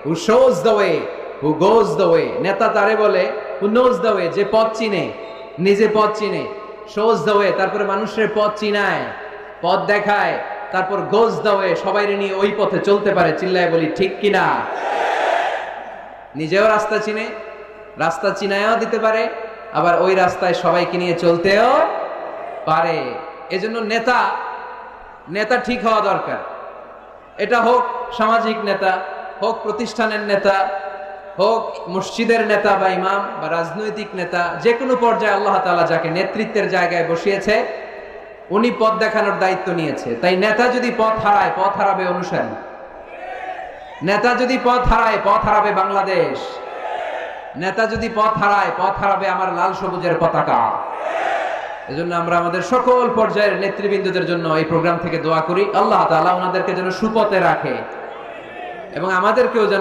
who shows the way, who goes the way. নেতা তারে বলে who knows the way, যে পথ চিনে, নিজে পথ চিনে, shows the way, তারপরে মানুষের পথ চিনায়, পথ দেখায়, তারপর goes the way, সবাইরে নিয়ে ওই পথে চলতে পারে। চিল্লায় বলি ঠিক কিনা? নিজেও রাস্তা চিনে, রাস্তা চিনায়ও দিতে পারে, আবার ওই রাস্তায় সবাইকে নিয়ে চলতেও পারে। এজন্য নেতা ঠিক হওয়া দরকার। এটা হোক সামাজিক নেতা, হোক প্রতিষ্ঠানের নেতা, হোক মসজিদের নেতা বা ইমাম বা রাজনৈতিক নেতা, যে কোনো পর্যায়ে আল্লাহ তাআলা যাকে নেতৃত্বের জায়গায় বসিয়েছে উনি পথ দেখানোর দায়িত্ব নিয়েছে। তাই নেতা যদি পথ হারায়, পথ হারাবে অনুসারী। নেতা যদি পথ হারায়, পথ হারাবে বাংলাদেশ। নেতা যদি পথ হারায়, পথ হারাবে আমার লাল সবুজের পতাকা। এজন্য আমরা আমাদের সকল পর্যায়ের নেতৃবৃন্দদের জন্য এই প্রোগ্রাম থেকে দোয়া করি, আল্লাহ তাআলা ওনাদেরকে যেন সুপথে রাখে এবং আমাদেরকেও যেন